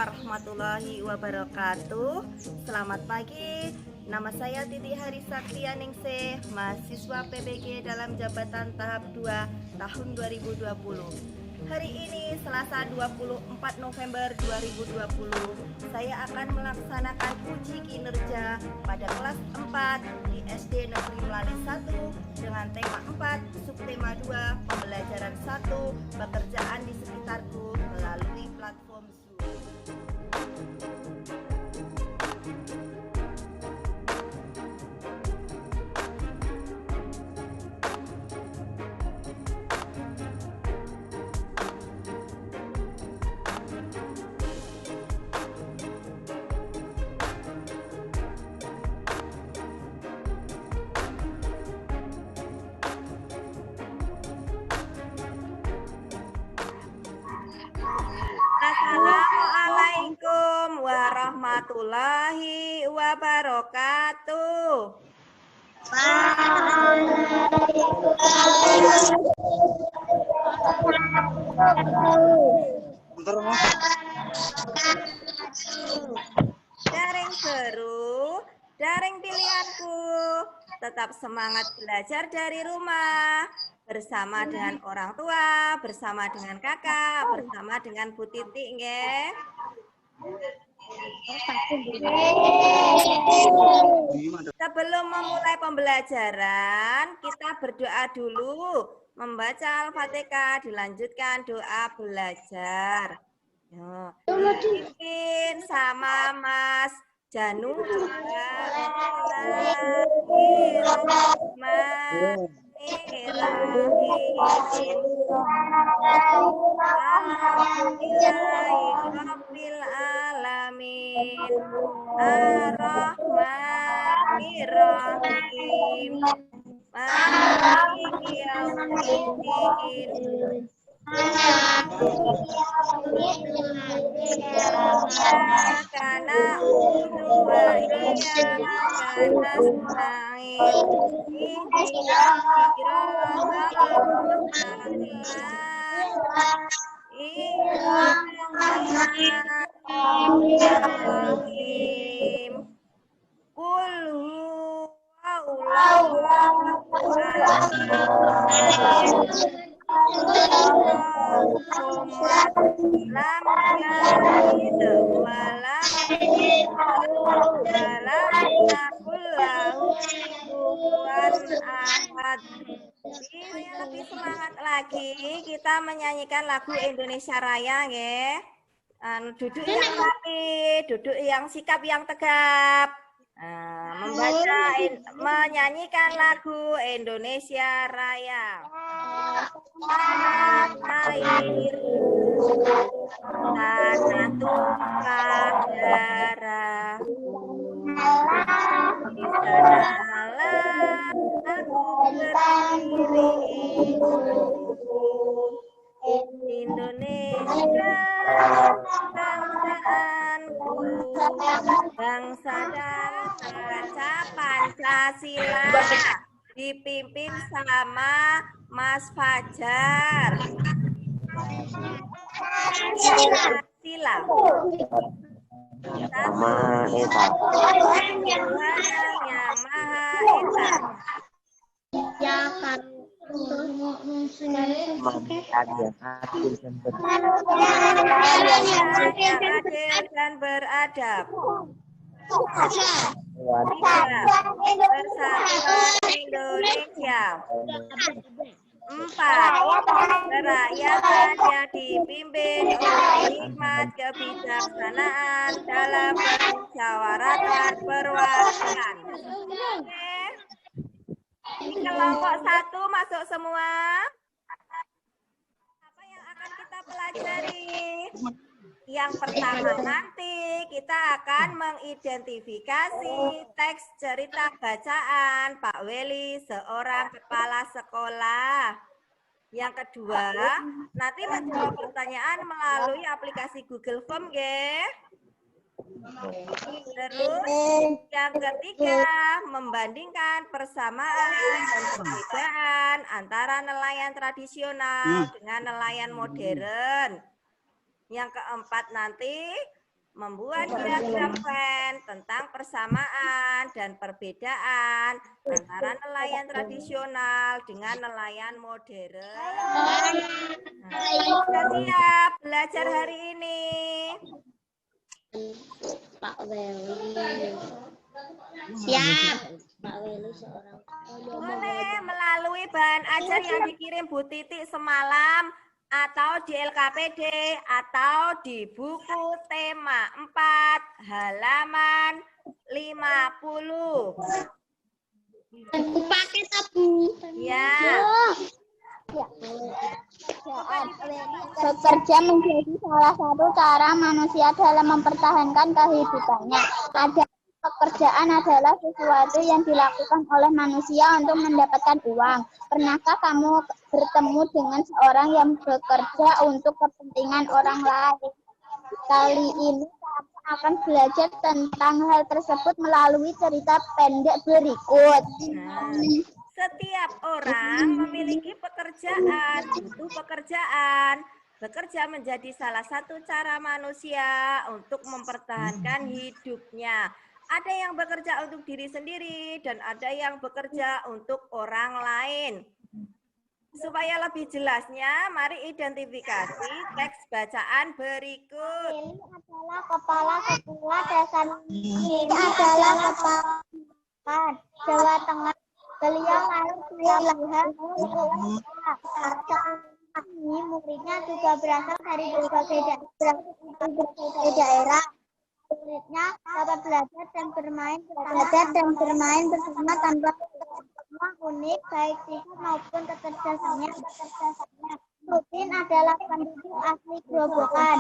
warahmatullahi wabarakatuh. Selamat pagi. Nama saya Titi Hari Saktianingsih, mahasiswa PBG dalam jabatan tahap 2 tahun 2020. Hari ini Selasa 24 November 2020, saya akan melaksanakan uji kinerja pada kelas 4 di SD Negeri Melali 1 dengan tema 4, subtema 2, pembelajaran 1, pekerjaan di sekitarku melalui platform Zoom. Assalamualaikum warahmatullahi wabarakatuh. Daring seru, daring pilihanku. Tetap semangat belajar dari rumah. Bersama dengan orang tua, bersama dengan kakak, bersama dengan Bu Titik, nggih. Sebelum memulai pembelajaran, kita berdoa dulu. Membaca Al-Fatihah, dilanjutkan doa belajar. Dipimpin sama Mas Janu juga. Alhamdulillahirabbil alamin. Ar-Rahmanir-Rahim. Maliki yaumiddin. Karena wa iyyaka nasta'in. Lebih semangat lagi, kita menyanyikan lagu Indonesia Raya, nggih. Duduk yang rapi, duduk yang sikap yang tegap. Menyanyikan lagu Indonesia Raya. Tanah airku, tanah tumpah darah. Di sanalah aku berdiri. Indonesia bangsaanku, bangsa dan raja Pancasila, dipimpin sama Mas Fajar. Pancasila. Tuhan yang Maha Esa. Yang adil dan beradab. 3. Persatuan Indonesia. 4. Kerakyatan yang dipimpin oleh hikmat kebijaksanaan dalam permusyawaratan perwakilan. Di kelompok 1 masuk semua. Apa yang akan kita pelajari? Yang pertama nanti kita akan mengidentifikasi teks cerita bacaan Pak Weli, seorang kepala sekolah. Yang kedua, nanti menjawab pertanyaan melalui aplikasi Google Form, nggih. Terus yang ketiga, membandingkan persamaan dan perbedaan antara nelayan tradisional dengan nelayan modern. Yang keempat nanti membuat diagram Venn tentang persamaan dan perbedaan antara nelayan tradisional dengan nelayan modern. Sudah siap belajar hari ini? Pak Weli. Siap. Pak Weli seorang. Boleh melalui bahan ajar yang dikirim Bu Titi semalam atau di LKPD atau di buku tema 4 halaman 50. Aku pakai tabu. Ya. Bekerja menjadi salah satu cara manusia dalam mempertahankan kehidupannya. Pekerjaan adalah sesuatu yang dilakukan oleh manusia untuk mendapatkan uang. Pernahkah kamu bertemu dengan seorang yang bekerja untuk kepentingan orang lain? Kali ini kamu akan belajar tentang hal tersebut melalui cerita pendek berikut. Setiap orang memiliki pekerjaan, butuh pekerjaan. Bekerja menjadi salah satu cara manusia untuk mempertahankan hidupnya. Ada yang bekerja untuk diri sendiri dan ada yang bekerja untuk orang lain. Supaya lebih jelasnya, mari identifikasi teks bacaan berikut. Ini adalah kepala desa. Ini adalah kepala Jawa Tengah. Beliau lalu melihat ini muridnya juga berasal dari berbagai daerah. Muridnya dapat belajar dan bermain bersama tanpa unik baik sifat maupun kecerdasannya. Sudin adalah penduduk asli Grobogan.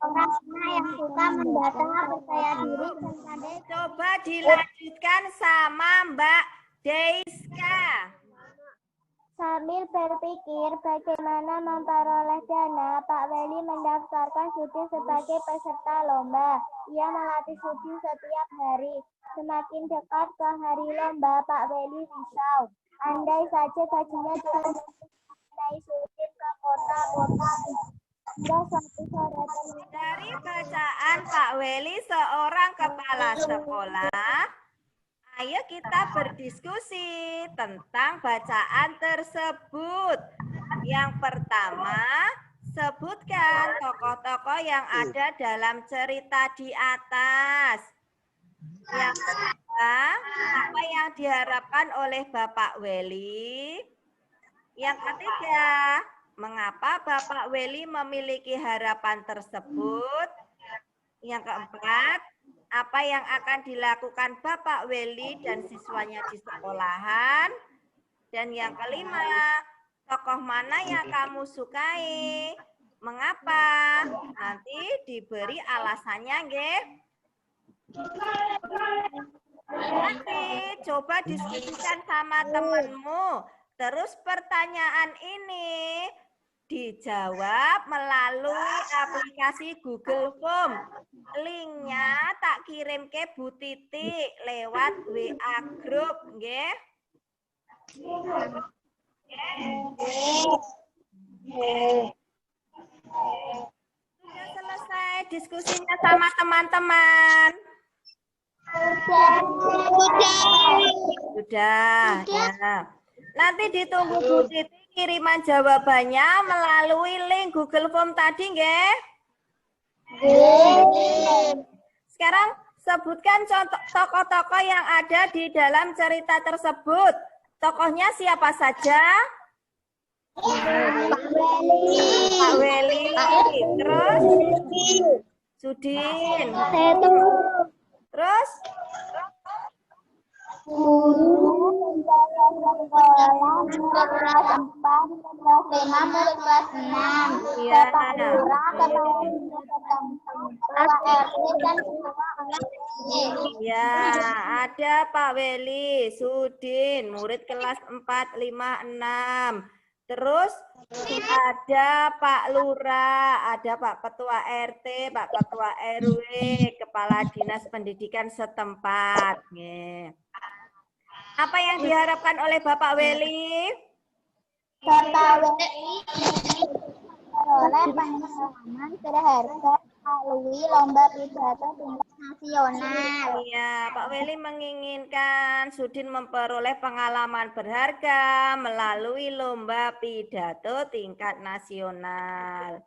Orang yang suka mendata, percaya diri, dan pandai. Coba dilanjutkan sama Mbak Deiska. Sambil berpikir bagaimana memperoleh dana, Pak Weli mendaftarkan Sudin sebagai peserta lomba. Ia melatih Sudin setiap hari. Semakin dekat ke hari lomba, Pak Weli risau. Andai saja gajinya naik Sudin ke kota-kota. Dari bacaan Pak Weli seorang kepala sekolah, ayo kita berdiskusi tentang bacaan tersebut. Yang pertama, sebutkan tokoh-tokoh yang ada dalam cerita di atas. Yang kedua, apa yang diharapkan oleh Bapak Weli? Yang ketiga, mengapa Bapak Weli memiliki harapan tersebut? Yang keempat, apa yang akan dilakukan Bapak Weli dan siswanya di sekolahan? Dan yang kelima, tokoh mana yang kamu sukai? Mengapa? Nanti diberi alasannya, nggih. Nanti coba diskusikan sama temanmu. Terus pertanyaan ini dijawab melalui aplikasi Google Form. Linknya tak kirim ke Bu Titi lewat WA Group, nggih. Sudah selesai diskusinya sama teman-teman? Sudah, ya. Nanti ditunggu Bu Titi kiriman jawabannya melalui link Google Form tadi, nggih. Sekarang sebutkan contoh tokoh-tokoh yang ada di dalam cerita tersebut. Tokohnya siapa saja? Pak Weli. Terus? Sudin. Terus? Guru kelas 4, kelas 5, kelas 6. Bapak Lurah, ya, ada Pak Weli, Sudin, murid kelas 4, 5, 6. Terus ada Pak Lurah, ada Pak Ketua RT, Pak Ketua RW, Kepala Dinas Pendidikan setempat. Apa yang diharapkan oleh Bapak Weli? Bapak Weli memperoleh pengalaman berharga melalui lomba pidato tingkat nasional. Iya, Pak Weli menginginkan Sudin memperoleh pengalaman berharga melalui lomba pidato tingkat nasional.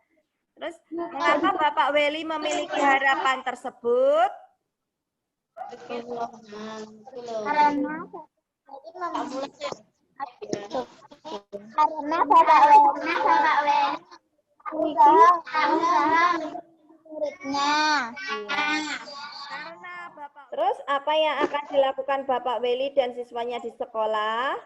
Terus, mengapa Bapak Weli memiliki harapan tersebut? Karena Bapak Weli usaha muridnya. Karena Bapak. Terus apa yang akan dilakukan Bapak Weli dan siswanya di sekolah?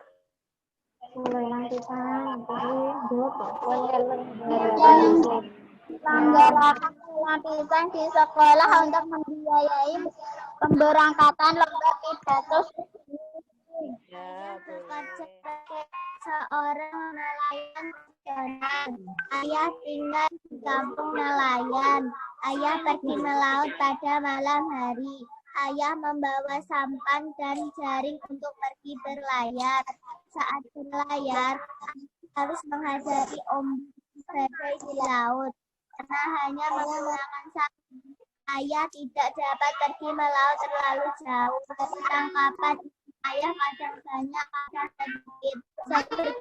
Menyelenggarakan pelatihan di sekolah untuk membiayai pemberangkatan lomba pidato. Ya, Seorang nelayan profesional. Ayah tinggal di kampung nelayan. Ayah pergi melaut pada malam hari. Ayah membawa sampan dan jaring untuk pergi berlayar. Saat berlayar, harus menghadapi ombak badai di laut. Karena hanya menggunakan sampan, ayah tidak dapat pergi melaut terlalu jauh. Tangkapan ayah kadang banyak, kadang sedikit. Seperti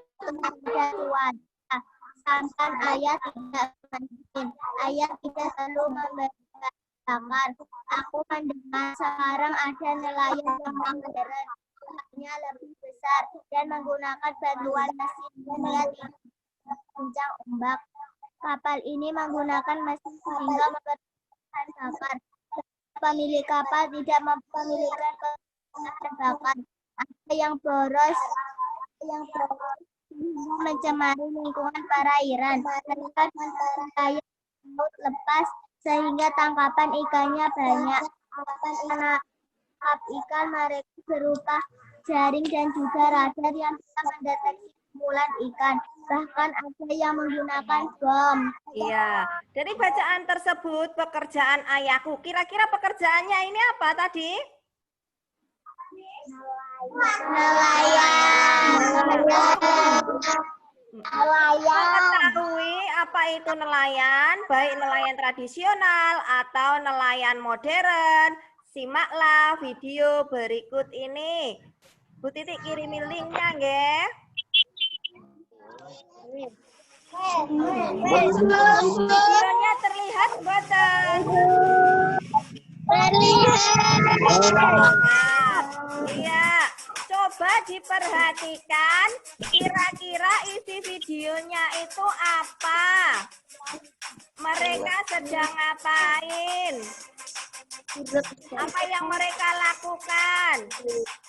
cuaca. Sampan ayah tidak penting. Ayah tidak perlu memberi bakar. Aku mendengar sekarang ada nelayan yang modern, hanya lebih besar dan menggunakan bantuan mesin yang kencang ombak. Kapal ini menggunakan mesin sehingga mempercepat bakar. Pemilik kapal tidak memiliki bahan bakar. Ada yang boros, mencemari lingkungan perairan. Mereka laut lepas sehingga tangkapan ikannya banyak. Tangkap ikan mereka berupa jaring dan juga radar yang bisa mendeteksi kumpulan ikan. Bahkan ada yang menggunakan bom. Iya, dari bacaan tersebut pekerjaan ayahku. Kira-kira pekerjaannya ini apa tadi? Mengetahui apa itu nelayan, baik nelayan tradisional atau nelayan modern, simaklah video berikut ini. Bu Titik kirimi linknya, nggih. Videonya terlihat boten? Iya, coba diperhatikan kira-kira isi videonya itu apa? Mereka sedang ngapain? Apa yang mereka lakukan?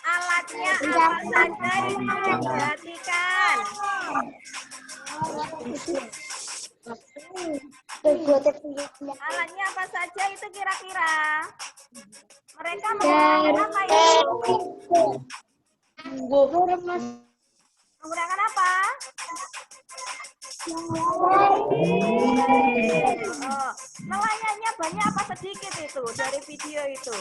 Alatnya apa saja itu diperhatikan? Alatnya apa saja itu kira-kira? Mereka menggunakan apa itu? Menggunakan apa? Oh, nelayannya banyak apa sedikit itu dari video itu?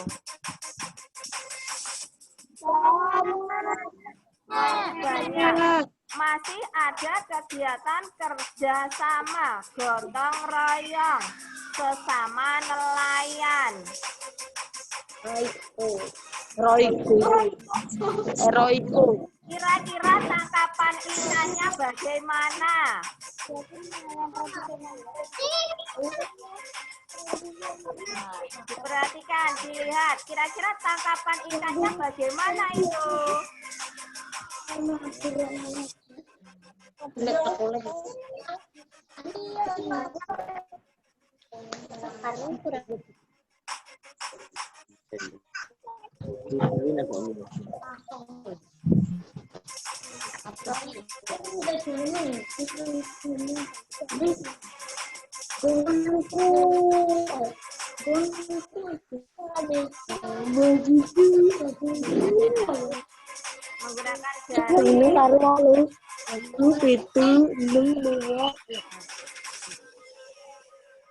Banyak. Masih ada kegiatan kerjasama gotong royong sesama nelayan. Royku. Kira-kira tangkapan ikannya bagaimana? Diperhatikan, dilihat. Kira-kira tangkapan ikannya bagaimana itu? Menggunakan jaring.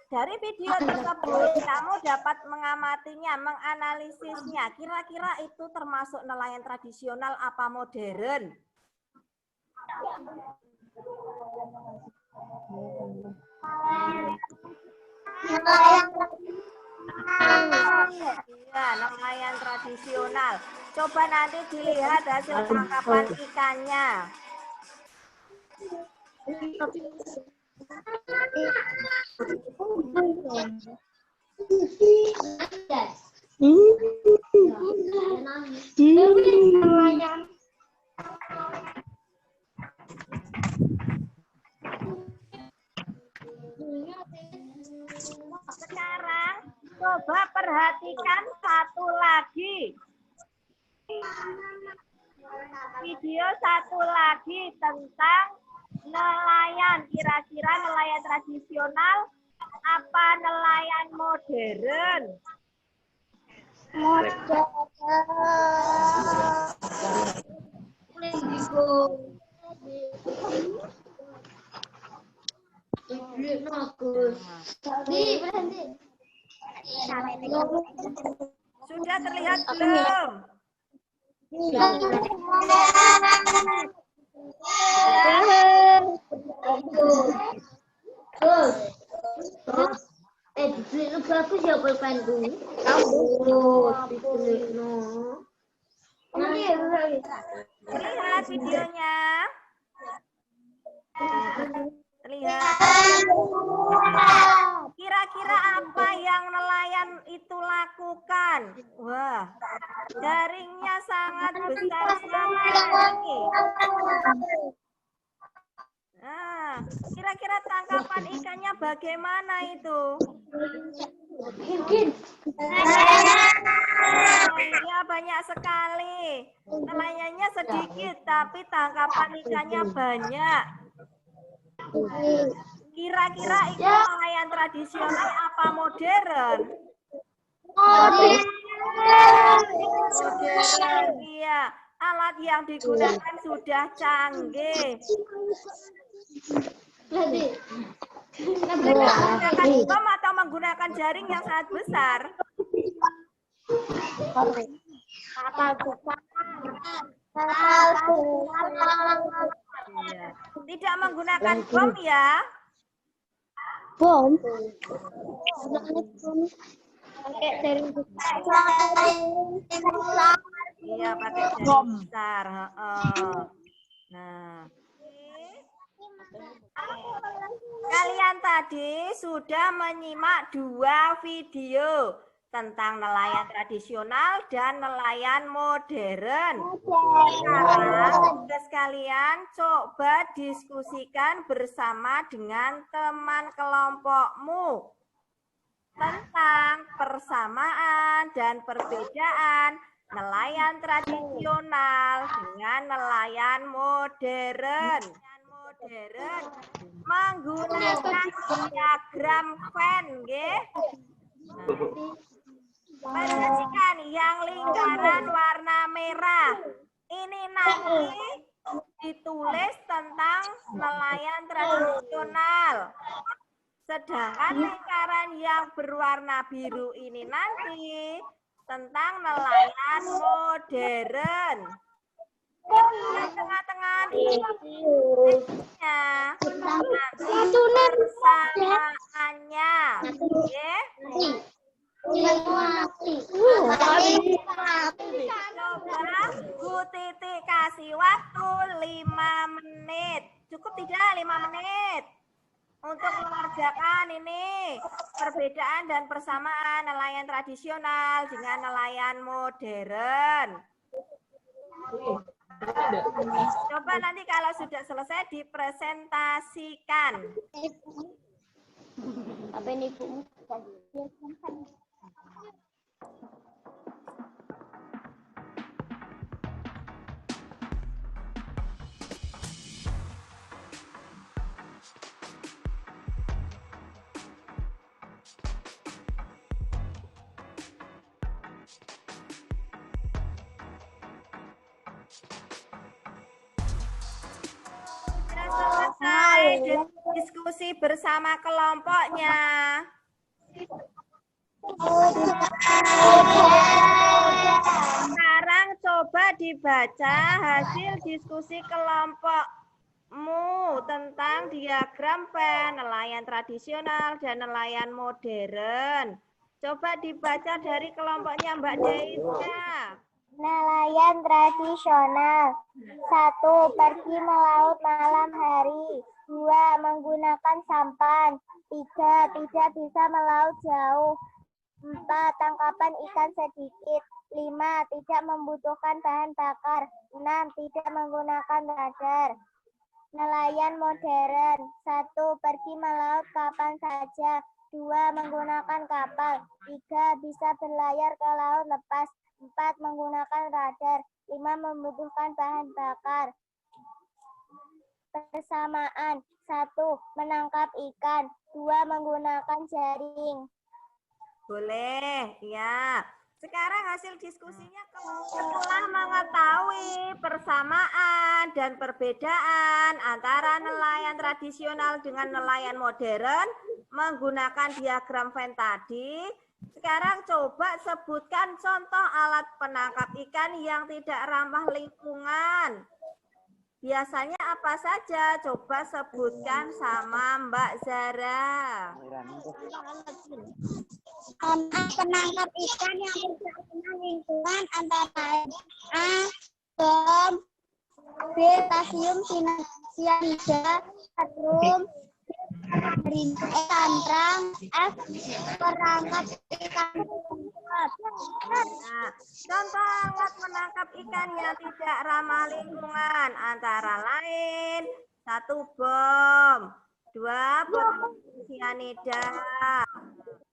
Dari video tersebut, kamu dapat mengamatinya, menganalisisnya. Kira-kira itu termasuk nelayan tradisional apa modern? Nelayan Ya, nelayan tradisional. Coba nanti dilihat hasil tangkapan ikannya. Sekarang coba perhatikan satu lagi. Video satu lagi tentang nelayan. Kira-kira nelayan tradisional apa nelayan modern? Sudah terlihat belum? Bagus ya pulpenku. Lihat videonya. Lihat. Kira-kira apa yang nelayan itu lakukan? Wah, jaringnya sangat besar sekali. Nah, kira-kira tangkapan ikannya bagaimana itu? Ya, banyak sekali. Nelayannya sedikit, tapi tangkapan ikannya banyak. Kira-kira itu nelayan tradisional apa modern? Modern, iya. Alat yang digunakan sudah canggih. Menggunakan bom atau menggunakan jaring yang sangat besar? Iya. Tidak menggunakan bom ya? Bom. Iya, pakai jaring besar. Nah, kalian tadi sudah menyimak 2 video tentang nelayan tradisional dan nelayan modern. Sekarang tugas kalian coba diskusikan bersama dengan teman kelompokmu tentang persamaan dan perbedaan nelayan tradisional dengan nelayan modern. Menggunakan diagram Venn, nggih. Perhatikan yang lingkaran warna merah. Ini nanti ditulis tentang nelayan tradisional. Sedangkan lingkaran yang berwarna biru ini nanti tentang nelayan modern. Yang tengah-tengah nanti persamaannya. Coba Bu Titi kasih waktu 5 menit. Cukup tidak 5 menit? Untuk mengerjakan ini perbedaan dan persamaan nelayan tradisional dengan nelayan modern. Coba nanti kalau sudah selesai dipresentasikan. Apa ini Bu? Selesai diskusi bersama kelompoknya. Sekarang coba dibaca hasil diskusi kelompokmu tentang diagram Venn, nelayan tradisional dan nelayan modern. Coba dibaca dari kelompoknya Mbak Deisha. Nelayan tradisional. 1. Pergi melaut malam hari. 2. Menggunakan sampan. 3. Tidak bisa melaut jauh. 4. Tangkapan ikan sedikit. 5. Tidak membutuhkan bahan bakar. 6. Tidak menggunakan radar. Nelayan modern. 1. Pergi melaut kapan saja. 2. Menggunakan kapal. 3. Bisa berlayar ke laut lepas. 4. Menggunakan radar. 5. Membutuhkan bahan bakar. Persamaan. 1. Menangkap ikan. 2. Menggunakan jaring. Boleh, ya. Sekarang hasil diskusinya setelah mengetahui persamaan dan perbedaan antara nelayan tradisional dengan nelayan modern menggunakan diagram Venn tadi. Sekarang coba sebutkan contoh alat penangkap ikan yang tidak ramah lingkungan. Biasanya apa saja? Coba sebutkan sama Mbak Zara. Penangkap ikan yang tidak ramah lingkungan antara lain A. Bom, B. Stasium sianida, setrum, cantrang, F. Perangkap ikan. Nah, contoh alat menangkap ikan yang tidak ramah lingkungan antara lain 1. Bom, 2. Potasium sianida,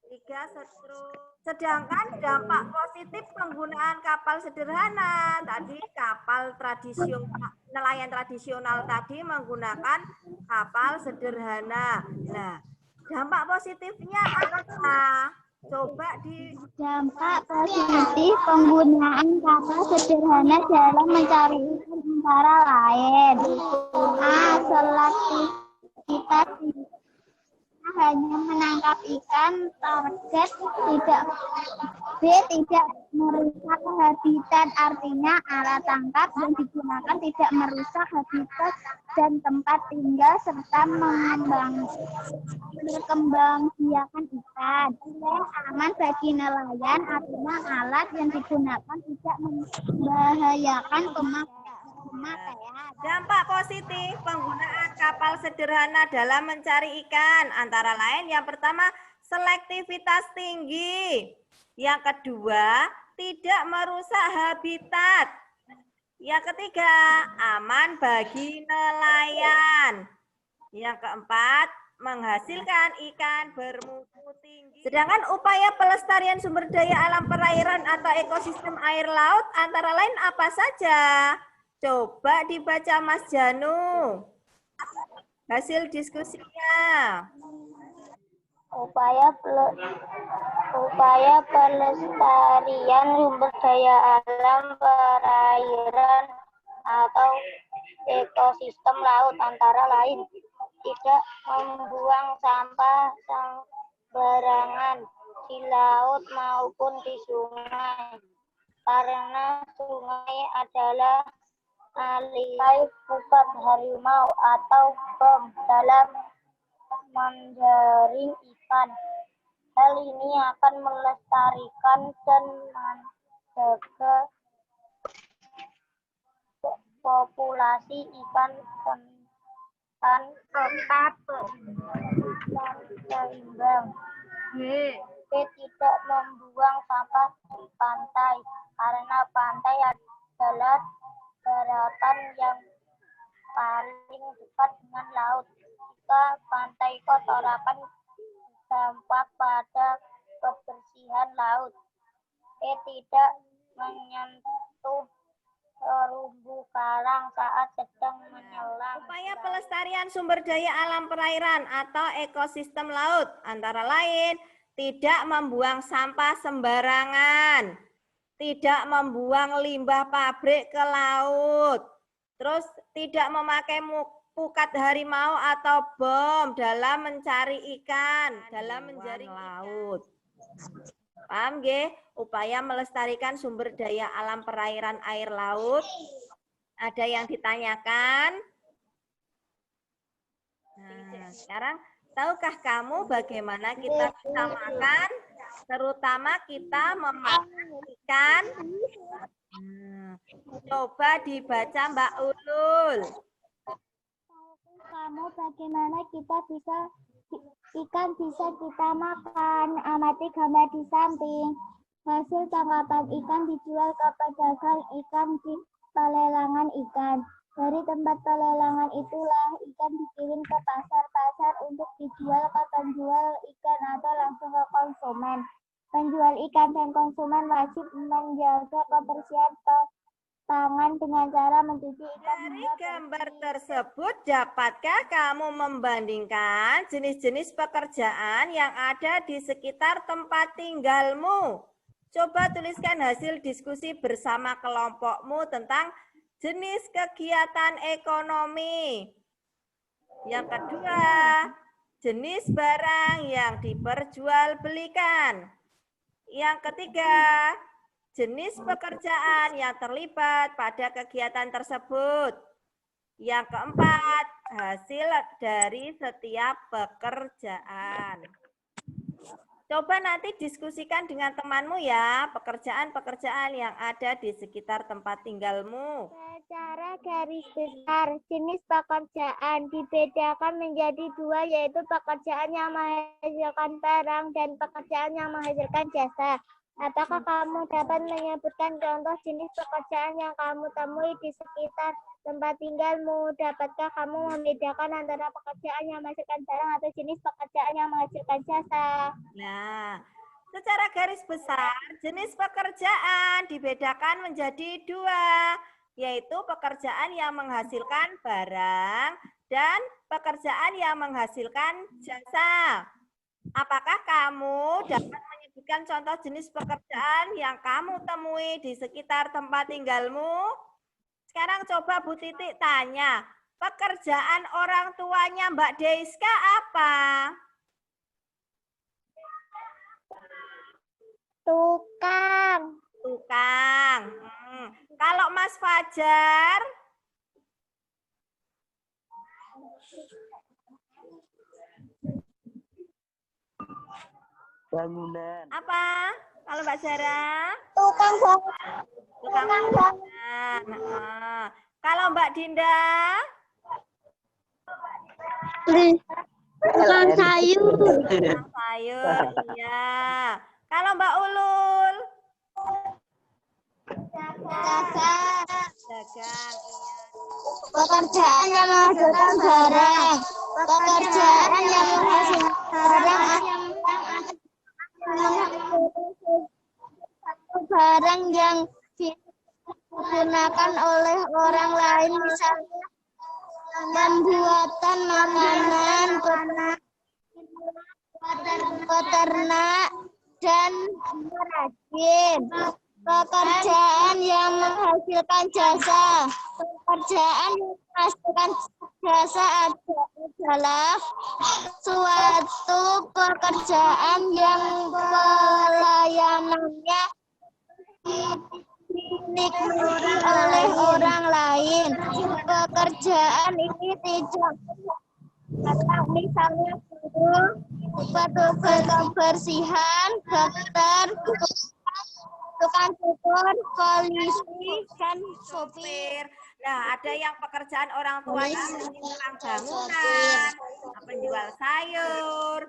3. setrum. Sedangkan dampak positif penggunaan kapal sederhana tadi kapal tradisional nelayan tradisional tadi menggunakan kapal sederhana. Nah, dampak positifnya apa? Coba di Dampak positif penggunaan kapal sederhana dalam mencari ikan antara lain A. Selektivitas hanya menangkap ikan target, tidak B. Tidak merusak habitat, artinya alat tangkap yang digunakan tidak merusak habitat dan tempat tinggal serta berkembangbiakan ikan. C. Aman bagi nelayan, artinya alat yang digunakan tidak membahayakan pemakaian. dampak positif penggunaan kapal sederhana dalam mencari ikan antara lain yang pertama selektivitas tinggi, yang kedua tidak merusak habitat, yang ketiga aman bagi nelayan, yang keempat menghasilkan ikan bermutu tinggi. Sedangkan upaya pelestarian sumber daya alam perairan atau ekosistem air laut antara lain apa saja? Coba dibaca Mas Janu. Hasil diskusinya. Upaya pelestarian sumber daya alam perairan atau ekosistem laut antara lain tidak membuang sampah sembarangan di laut maupun di sungai, karena sungai adalah alirai pukat harimau atau bom dalam menjaring ikan. Hal ini akan melestarikan dan menjaga populasi ikan tetap seimbang. B. Tidak membuang sampah di pantai, karena pantai adalah daratan yang paling dekat dengan laut. Jika pantai kotor akan dampak pada kebersihan laut. Tidak menyentuh terumbu karang saat sedang menyelam. Upaya pelestarian sumber daya alam perairan atau ekosistem laut antara lain tidak membuang sampah sembarangan, tidak membuang limbah pabrik ke laut, terus tidak memakai pukat harimau atau bom dalam mencari ikan, dalam menjaring laut. Paham nggih? Upaya melestarikan sumber daya alam perairan air laut. Ada yang ditanyakan? Nah, sekarang tahukah kamu bagaimana kita bisa makan? Terutama kita memakan ikan. Coba dibaca Mbak Ulul. Kamu bagaimana ikan bisa kita makan? Amati gambar di samping. Hasil tangkapan ikan dijual ke pedagang ikan di pelelangan ikan. Dari tempat pelelangan itulah ikan dikirim ke pasar-pasar untuk dijual ke penjual ikan atau langsung ke konsumen. Penjual ikan dan konsumen wajib menjaga kebersihan tangan dengan cara mencuci ikan. Dari gambar tersebut, dapatkah kamu membandingkan jenis-jenis pekerjaan yang ada di sekitar tempat tinggalmu? Coba tuliskan hasil diskusi bersama kelompokmu tentang jenis kegiatan ekonomi. Yang kedua, jenis barang yang diperjualbelikan. Yang ketiga, jenis pekerjaan yang terlibat pada kegiatan tersebut. Yang keempat, hasil dari setiap pekerjaan. Coba nanti diskusikan dengan temanmu ya, pekerjaan-pekerjaan yang ada di sekitar tempat tinggalmu. Secara garis besar, jenis pekerjaan dibedakan menjadi dua, yaitu pekerjaan yang menghasilkan barang dan pekerjaan yang menghasilkan jasa. Apakah kamu dapat menyebutkan contoh jenis pekerjaan yang kamu temui di sekitar tempat tinggalmu? Dapatkah kamu membedakan antara pekerjaan yang menghasilkan barang atau jenis pekerjaan yang menghasilkan jasa? Nah, secara garis besar, jenis pekerjaan dibedakan menjadi dua, yaitu pekerjaan yang menghasilkan barang dan pekerjaan yang menghasilkan jasa. Apakah kamu dapat menyebutkan contoh jenis pekerjaan yang kamu temui di sekitar tempat tinggalmu? Sekarang coba Bu Titik tanya, pekerjaan orang tuanya Mbak Deiska apa? Tukang. Tukang. Kalau Mas Fajar? Bangunan. Apa? Kalau Mbak Zara? Tukang bangunan. Tukang bangunan. Kalau Mbak Dinda? Tukang sayur. Tukang sayur, iya. Kalau Mbak Ulul? Dagang. Dagang, iya. Pekerjaan yang menghasilkan barang. Pekerjaan yang menghasilkan barang yang digunakan oleh orang lain, misalnya pembuatan makanan, peternak, dan perajin. Pekerjaan yang menghasilkan jasa. Pekerjaan yang menghasilkan jasa adalah suatu pekerjaan yang pelayanannya dinikmati oleh orang lain. Pekerjaan ini tidak misalnya guru, petugas kebersihan, dokter, tukang cukur, polisi, dan sopir. Nah, ada yang pekerjaan orang tuanya tukang bangunan, penjual sayur,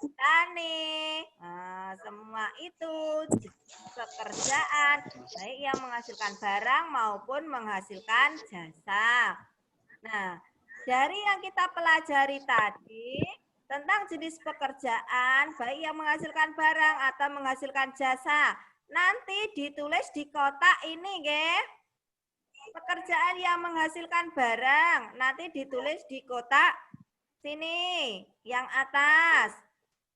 petani, semua itu pekerjaan baik yang menghasilkan barang maupun menghasilkan jasa. Nah, dari yang kita pelajari tadi tentang jenis pekerjaan baik yang menghasilkan barang atau menghasilkan jasa, nanti ditulis di kotak ini, nggih. Pekerjaan yang menghasilkan barang nanti ditulis di kotak sini, yang atas.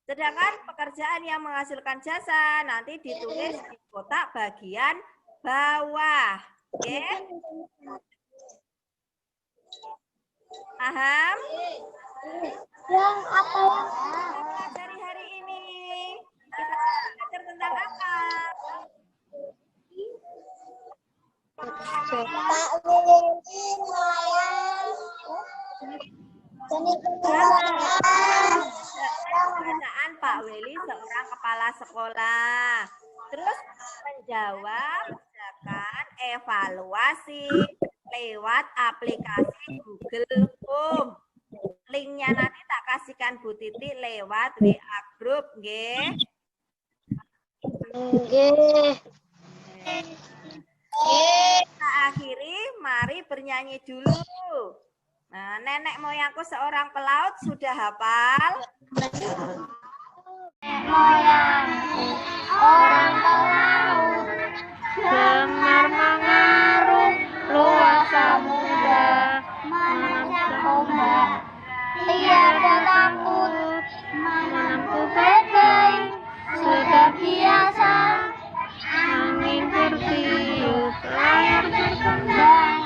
Sedangkan pekerjaan yang menghasilkan jasa nanti ditulis di kotak bagian bawah. Oke? Paham? Yang apa? Dari hari ini kita belajar tentang apa? Jenis Bacaan Pak Weli seorang kepala sekolah. Terus menjawab akan evaluasi lewat aplikasi Google Home. Linknya nanti tak kasihkan Bu Titi lewat WA Group, nggih. Nggih. Kita akhiri, mari bernyanyi dulu. Nah, nenek moyangku seorang pelaut sudah hafal? Nenek moyangku orang pelaut, Gemar mengarung luas samudra, menancap ombak, tiada takut, menempuh badai, sudah biasa. angin bertiup, layar berkembang,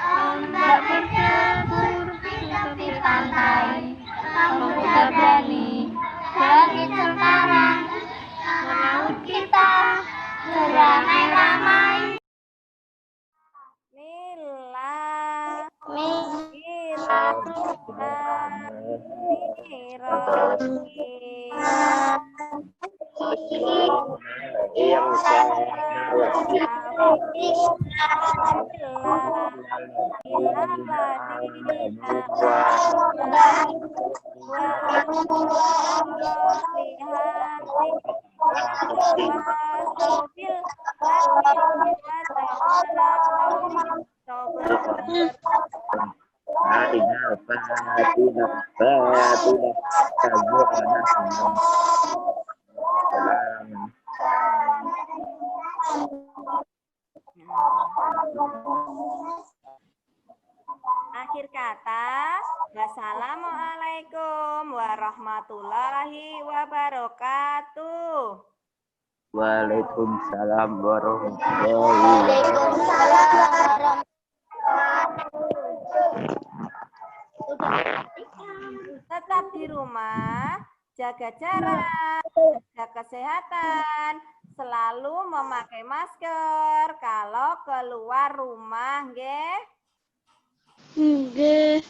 Ombak berkebur di tepi pantai, pemuda berani bangkit sekarang, melaut kita beramai-ramai. Nila, akhir kata, wassalamualaikum warahmatullahi wabarakatuh. Waalaikumsalam warahmatullahi Waalaikumsalam warahmatullahi Tetap di rumah, jaga jarak, jaga kesehatan, selalu memakai masker kalau keluar rumah, nggih. Nggih.